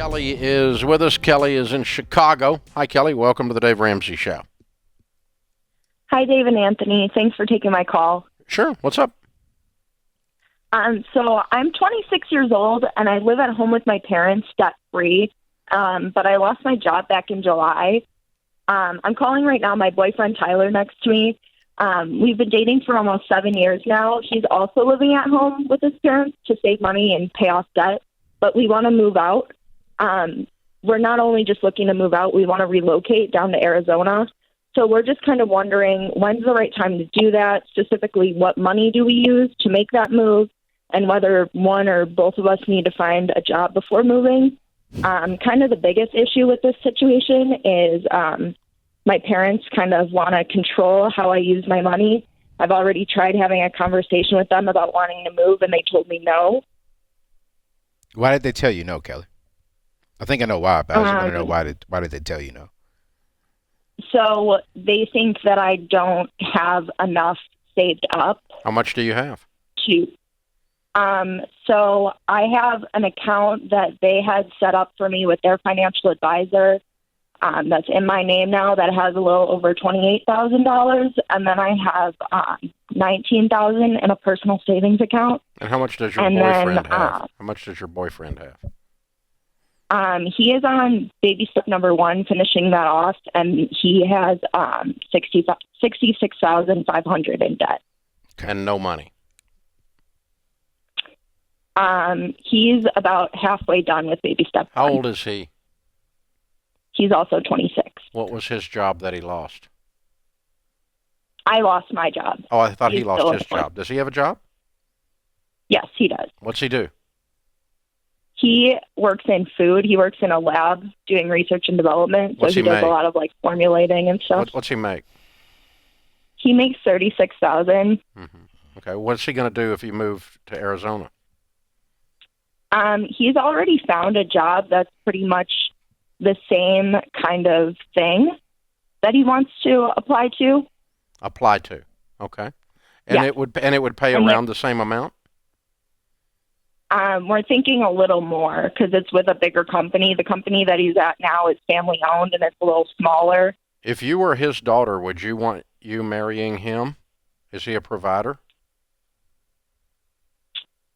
Kelly is with us. Kelly is in Chicago. Hi, Kelly. Welcome to the Dave Ramsey Show. Hi, Dave and Anthony. Thanks for taking my call. Sure. What's up? So I'm 26 years old, and I live at home with my parents, debt-free. But I lost my job back in July. I'm calling right now. My boyfriend, Tyler, next to me. We've been dating for almost 7 years now. He's also living at home with his parents to save money and pay off debt. But we want to move out. We're not only just looking to move out, we want to relocate down to Arizona. So we're just kind of wondering when's the right time to do that, specifically what money do we use to make that move, and whether one or both of us need to find a job before moving. Kind of the biggest issue with this situation is my parents kind of want to control how I use my money. I've already tried having a conversation with them about wanting to move, and they told me no. Why did they tell you no, Kelly? I think I know why, but I just want to know why did they tell you no? So they think that I don't have enough saved up. How much do you have? So I have an account that they had set up for me with their financial advisor. That's in my name now. That has a little over $28,000, and then I have $19,000 in a personal savings account. And how much does your boyfriend have? How much does your boyfriend have? He is on baby step number 1, finishing that off, and he has $66,500 in debt. And no money. He's about halfway done with baby step 1. How old is he? He's also 26. What was his job that he lost? I lost my job. Oh, I thought He's he lost still his employed. job. Does he have a job? Yes, he does. What's he do? He works in food. He works in a lab doing research and development. What's so he he does make? a lot of formulating and stuff. What's he make? He makes $36,000. Okay. What's he going to do if you move to Arizona? He's already found a job that's pretty much the same kind of thing that he wants to apply to. Apply to. Okay. And Yeah. it would pay around the same amount? We're thinking a little more because it's with a bigger company. The company that he's at now is family owned, and it's a little smaller. If you were his daughter, would you want you marrying him? Is he a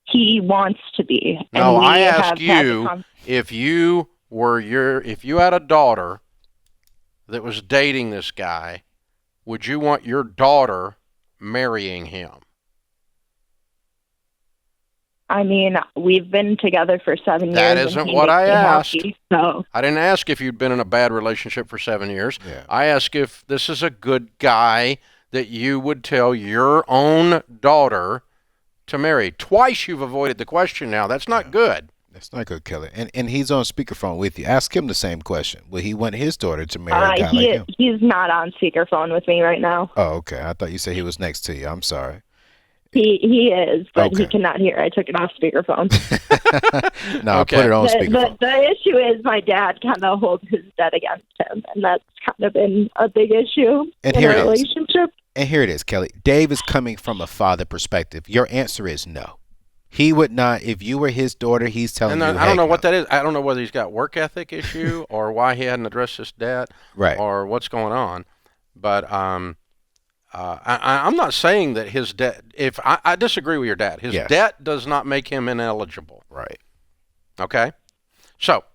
He wants to be. No, and I we ask have had you if you had a daughter that was dating this guy, would you want your daughter marrying him? I mean, we've been together for 7 years. That and isn't he what makes I me asked. happy, so. I didn't ask if you'd been in a bad relationship for 7 years. Yeah. I asked if this is a good guy that you would tell your own daughter to marry. Twice you've avoided the question now. That's not good. That's not good, Kelly. And he's on speakerphone with you. Ask him the same question. Will he want his daughter to marry a guy like him? He's not on speakerphone with me right now. Oh, okay. I thought you said he was next to you. I'm sorry. He is, but Okay. he cannot hear. I took it off speakerphone. No, Okay. put it on The speakerphone. issue is my dad kind of holds his debt against him, and that's kind of been a big issue And in here our it is. relationship. And here it is, Kelly. Dave is coming from a father perspective. Your answer is no. He would not. If you were his daughter, he's telling And you. I don't know heck what no. that is. I don't know whether he's got work ethic issue or why he hadn't addressed this debt, Right. or what's going on. But I'm not saying that his debt. If I disagree with your dad, his Yes. debt does not make him ineligible. Right. Okay, so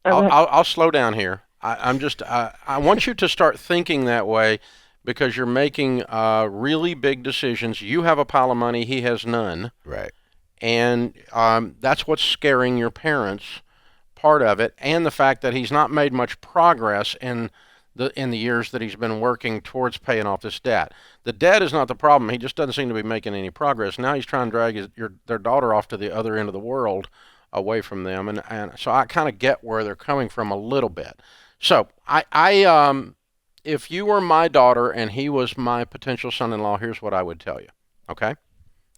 Okay. I'll slow down here. I want you to start thinking that way because you're making really big decisions. You have a pile of money, he has none. Right. And that's what's scaring your parents, part of it, and the fact that he's not made much progress in the years that he's been working towards paying off this debt. The debt is not the problem. He just doesn't seem to be making any progress. Now he's trying to drag their daughter off to the other end of the world, away from them, and so I kind of get where they're coming from a little bit. So if you were my daughter and he was my potential son-in-law, here's what I would tell you, okay?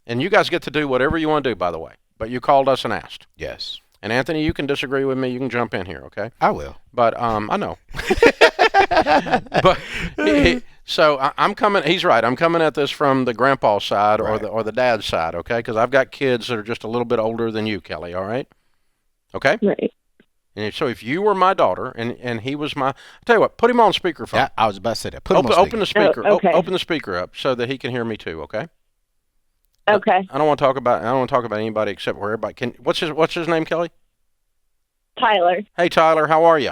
And you guys get to do whatever you want to do, by the way. But you called us and asked. Yes. And Anthony, you can disagree with me. You can jump in here, okay? I will. But I know. But I'm coming. He's right. I'm coming at this from the grandpa side Right. or the dad's side, okay? Because I've got kids that are just a little bit older than you, Kelly. All right? Okay. Right. And so if you were my daughter and he was I'll tell you what, put him on speakerphone. Yeah, I was about to say that. Put him on Open the speaker. Oh, okay. Open the speaker up so that he can hear me too. Okay. Okay. I don't want to talk about anybody except where everybody can. What's his name, Kelly? Tyler. Hey, Tyler. How are you?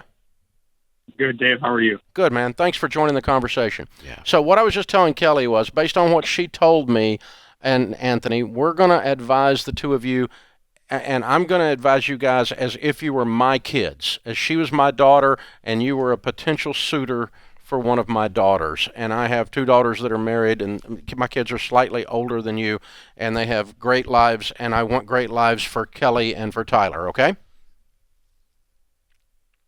Good, Dave. How are you? Good, man. Thanks for joining the conversation. Yeah. So what I was just telling Kelly was, based on what she told me and Anthony, we're going to advise the two of you, and I'm going to advise you guys as if you were my kids, as she was my daughter and you were a potential suitor for one of my daughters. And I have two daughters that are married, and my kids are slightly older than you, and they have great lives, and I want great lives for Kelly and for Tyler, okay?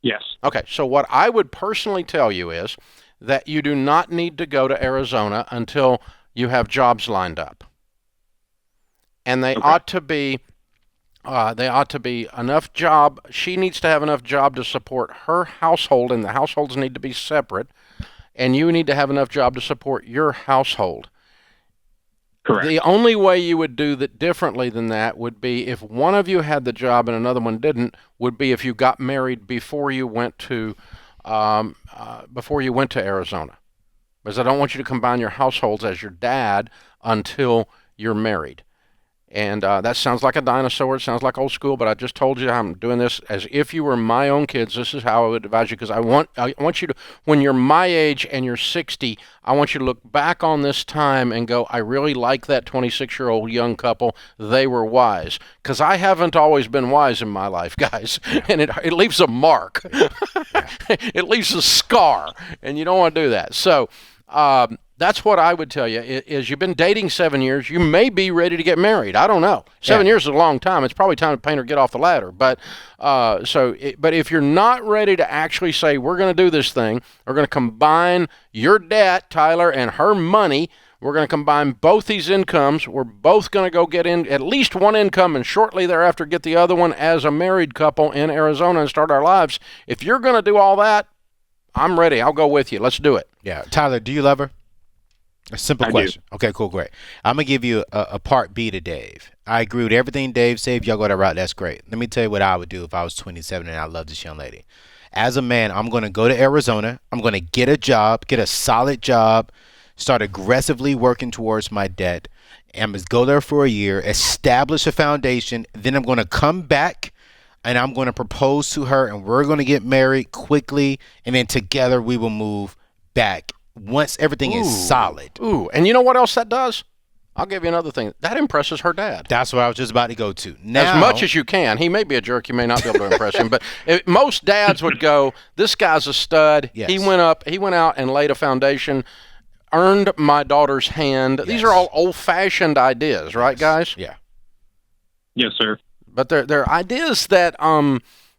Yes. Okay, so what I would personally tell you is that you do not need to go to Arizona until you have jobs lined up. And they ought to be enough job. She needs to have enough job to support her household, and the households need to be separate. And you need to have enough job to support your household. Correct. The only way you would do that differently than that would be if one of you had the job and another one didn't. Would be if you got married before you went to Arizona, because I don't want you to combine your households as your dad until you're married. And that sounds like a dinosaur. It sounds like old school, but I just told you I'm doing this as if you were my own kids. This is how I would advise you, because I want you to, when you're my age and you're 60, I want you to look back on this time and go, I really like that 26-year-old young couple. They were wise. Because I haven't always been wise in my life, guys. And it leaves a mark. It leaves a scar, and you don't want to do that. So that's what I would tell you, is you've been dating 7 years. You may be ready to get married. I don't know. 7 years is a long time. It's probably time to paint or get off the ladder. But but if you're not ready to actually say, we're going to do this thing, we're going to combine your debt, Tyler, and her money. We're going to combine both these incomes. We're both going to go get in at least one income and shortly thereafter get the other one as a married couple in Arizona and start our lives. If you're going to do all that, I'm ready. I'll go with you. Let's do it. Yeah. Tyler, do you love her? A simple question. Okay, cool, great. I'm going to give you a part B to Dave. I agree with everything Dave said. If y'all go that route, that's great. Let me tell you what I would do if I was 27 and I love this young lady. As a man, I'm going to go to Arizona. I'm going to get a job, get a solid job, start aggressively working towards my debt. I'm going to go there for a year, establish a foundation. Then I'm going to come back and I'm going to propose to her, and we're going to get married quickly. And then together we will move back once everything is solid. Ooh, and you know what else that does? I'll give you another thing. That impresses her dad. That's what I was just about to go to. Now, as much as you can. He may be a jerk. You may not be able to impress him. But most dads would go, this guy's a stud. Yes. He went out and laid a foundation, earned my daughter's hand. Yes. These are all old-fashioned ideas, right, guys? Yeah. Yes, sir. But they're ideas that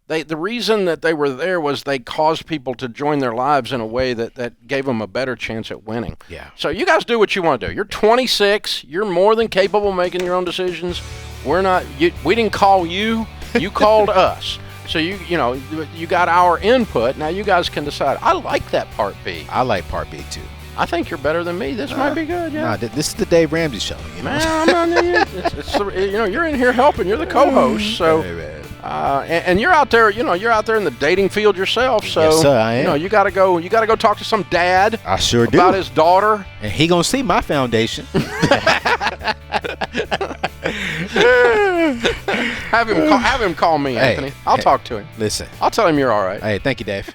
the reason that they were there was they caused people to join their lives in a way that gave them a better chance at winning. Yeah. So you guys do what you want to do. You're 26. You're more than capable of making your own decisions. We're not. We didn't call you. You called us. So you got our input. Now you guys can decide. I like that part B. I like part B too. I think you're better than me. This might be good. Yeah. Nah, this is the Dave Ramsey show. You know? Man, I'm not, you're in here helping. You're the co-host. So. And you're out there, you're out there in the dating field yourself. So, yes, sir, I am. You got to go talk to some dad. I sure do. About his daughter. And he gonna see my foundation. Have him call me, Anthony. I'll talk to him. Listen. I'll tell him you're all right. Hey, thank you, Dave.